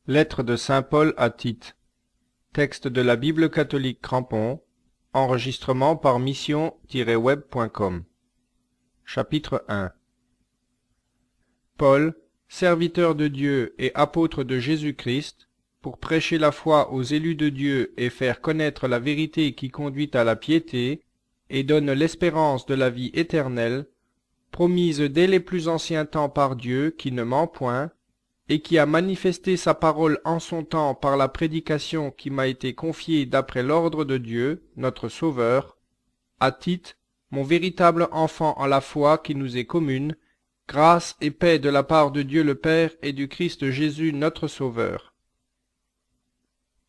Lettre de saint Paul à Tite. Texte de la Bible catholique Crampon. Enregistrement par mission-web.com. Chapitre 1. Paul, serviteur de Dieu et apôtre de Jésus-Christ, pour prêcher la foi aux élus de Dieu et faire connaître la vérité qui conduit à la piété et donne l'espérance de la vie éternelle, promise dès les plus anciens temps par Dieu qui ne ment point, et qui a manifesté sa parole en son temps par la prédication qui m'a été confiée d'après l'ordre de Dieu, notre Sauveur, à Tite, mon véritable enfant en la foi qui nous est commune, grâce et paix de la part de Dieu le Père et du Christ Jésus notre Sauveur.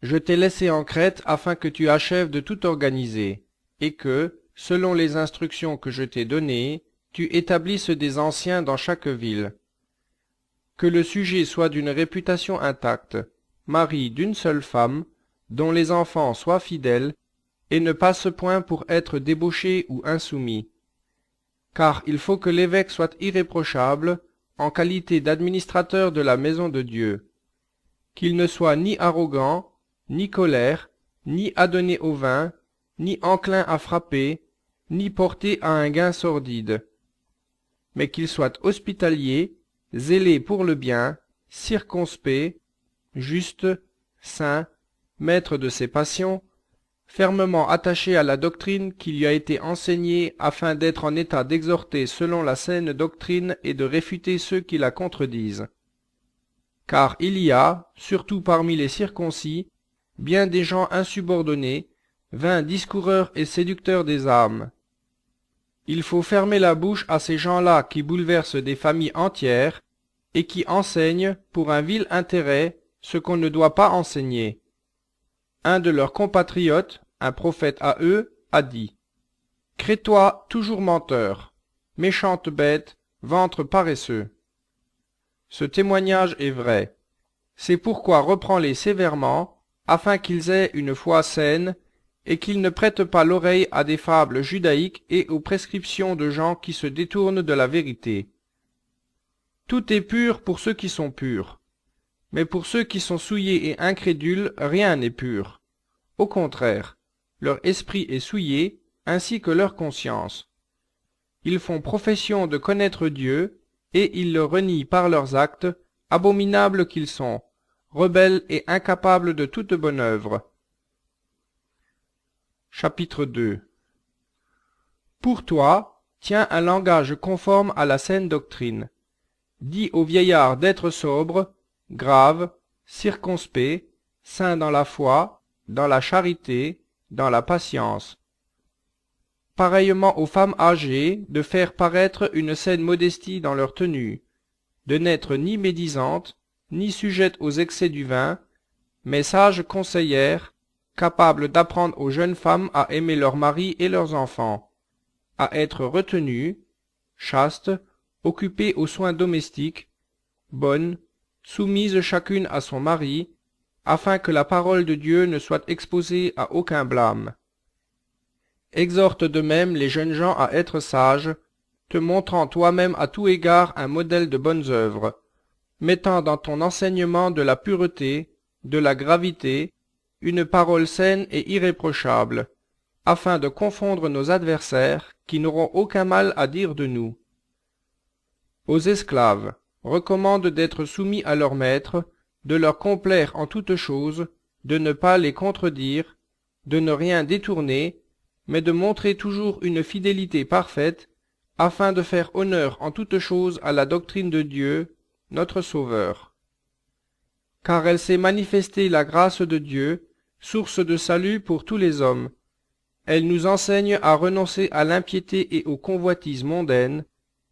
Je t'ai laissé en Crète afin que tu achèves de tout organiser, et que, selon les instructions que je t'ai données, tu établisses des anciens dans chaque ville. Que le sujet soit d'une réputation intacte, mari d'une seule femme, dont les enfants soient fidèles, et ne passe point pour être débauché ou insoumis. Car il faut que l'évêque soit irréprochable, en qualité d'administrateur de la maison de Dieu, qu'il ne soit ni arrogant, ni colère, ni adonné au vin, ni enclin à frapper, ni porté à un gain sordide, mais qu'il soit hospitalier, zélé pour le bien, circonspect, juste, saint, maître de ses passions, fermement attaché à la doctrine qui lui a été enseignée afin d'être en état d'exhorter selon la saine doctrine et de réfuter ceux qui la contredisent. Car il y a, surtout parmi les circoncis, bien des gens insubordonnés, vains discoureurs et séducteurs des âmes. Il faut fermer la bouche à ces gens-là qui bouleversent des familles entières et qui enseignent, pour un vil intérêt, ce qu'on ne doit pas enseigner. Un de leurs compatriotes, un prophète à eux, a dit « Crétois toujours menteur, méchante bête, ventre paresseux ». Ce témoignage est vrai. C'est pourquoi reprends-les sévèrement, afin qu'ils aient une foi saine, et qu'ils ne prêtent pas l'oreille à des fables judaïques et aux prescriptions de gens qui se détournent de la vérité. Tout est pur pour ceux qui sont purs, mais pour ceux qui sont souillés et incrédules, rien n'est pur. Au contraire, leur esprit est souillé, ainsi que leur conscience. Ils font profession de connaître Dieu, et ils le renient par leurs actes, abominables qu'ils sont, rebelles et incapables de toute bonne œuvre. Chapitre 2. Pour toi, tiens un langage conforme à la saine doctrine. Dis aux vieillards d'être sobres, graves, circonspects, saints dans la foi, dans la charité, dans la patience. Pareillement aux femmes âgées, de faire paraître une saine modestie dans leur tenue, de n'être ni médisantes, ni sujettes aux excès du vin, mais sages conseillères, capables d'apprendre aux jeunes femmes à aimer leurs maris et leurs enfants, à être retenues, chastes, occupées aux soins domestiques, bonnes, soumises chacune à son mari, afin que la parole de Dieu ne soit exposée à aucun blâme. Exhorte de même les jeunes gens à être sages, te montrant toi-même à tout égard un modèle de bonnes œuvres, mettant dans ton enseignement de la pureté, de la gravité, une parole saine et irréprochable, afin de confondre nos adversaires qui n'auront aucun mal à dire de nous. Aux esclaves, recommande d'être soumis à leurs maîtres, de leur complaire en toutes choses, de ne pas les contredire, de ne rien détourner, mais de montrer toujours une fidélité parfaite, afin de faire honneur en toutes choses à la doctrine de Dieu, notre Sauveur. Car elle s'est manifestée la grâce de Dieu, source de salut pour tous les hommes. Elle nous enseigne à renoncer à l'impiété et aux convoitises mondaines,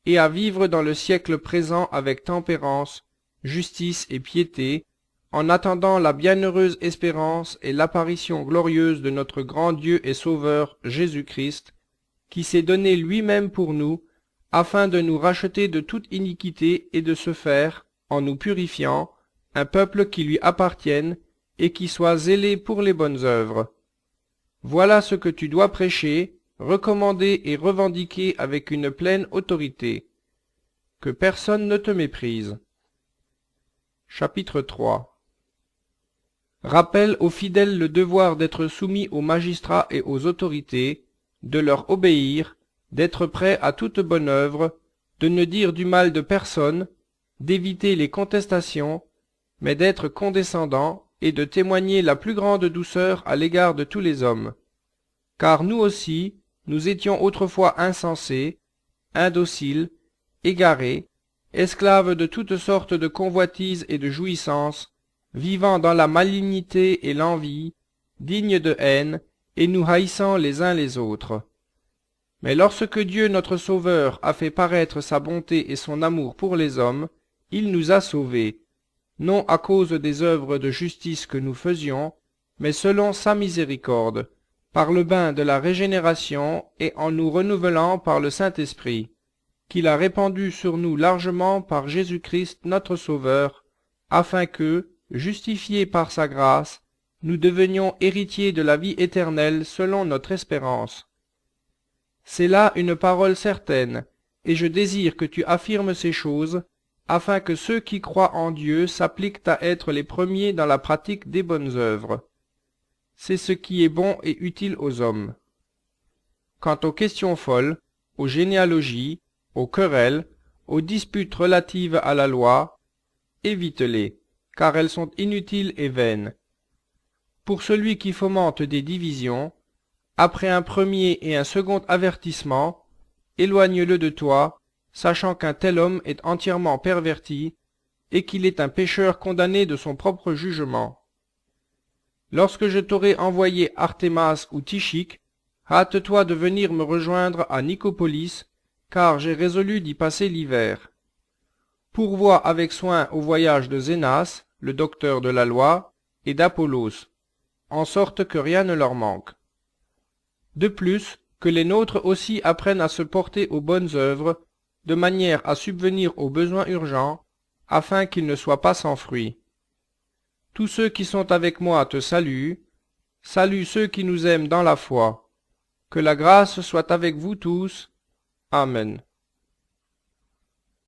et à vivre dans le siècle présent avec tempérance, justice et piété, en attendant la bienheureuse espérance et l'apparition glorieuse de notre grand Dieu et Sauveur Jésus-Christ, qui s'est donné lui-même pour nous, afin de nous racheter de toute iniquité et de se faire, en nous purifiant, un peuple qui lui appartienne et qui soit zélé pour les bonnes œuvres. Voilà ce que tu dois prêcher, recommander et revendiquer avec une pleine autorité. Que personne ne te méprise. Chapitre 3. rappelle aux fidèles le devoir d'être soumis aux magistrats et aux autorités, de leur obéir, d'être prêts à toute bonne œuvre, de ne dire du mal de personne, d'éviter les contestations, mais d'être condescendant et de témoigner la plus grande douceur à l'égard de tous les hommes. Car nous aussi, nous étions autrefois insensés, indociles, égarés, esclaves de toutes sortes de convoitises et de jouissances, vivant dans la malignité et l'envie, dignes de haine, et nous haïssant les uns les autres. Mais lorsque Dieu notre Sauveur a fait paraître sa bonté et son amour pour les hommes, il nous a sauvés, non à cause des œuvres de justice que nous faisions, mais selon sa miséricorde, par le bain de la régénération et en nous renouvelant par le Saint-Esprit, qu'il a répandu sur nous largement par Jésus-Christ notre Sauveur, afin que, justifiés par sa grâce, nous devenions héritiers de la vie éternelle selon notre espérance. C'est là une parole certaine, et je désire que tu affirmes ces choses, afin que ceux qui croient en Dieu s'appliquent à être les premiers dans la pratique des bonnes œuvres. C'est ce qui est bon et utile aux hommes. Quant aux questions folles, aux généalogies, aux querelles, aux disputes relatives à la loi, évite-les, car elles sont inutiles et vaines. Pour celui qui fomente des divisions, après un premier et un second avertissement, éloigne-le de toi, sachant qu'un tel homme est entièrement perverti, et qu'il est un pécheur condamné de son propre jugement. Lorsque je t'aurai envoyé Artémas ou Tychique, hâte-toi de venir me rejoindre à Nicopolis, car j'ai résolu d'y passer l'hiver. Pourvois avec soin au voyage de Zénas, le docteur de la loi, et d'Apollos, en sorte que rien ne leur manque. De plus, que les nôtres aussi apprennent à se porter aux bonnes œuvres, de manière à subvenir aux besoins urgents, afin qu'ils ne soient pas sans fruit. Tous ceux qui sont avec moi te saluent, salue ceux qui nous aiment dans la foi. Que la grâce soit avec vous tous. Amen.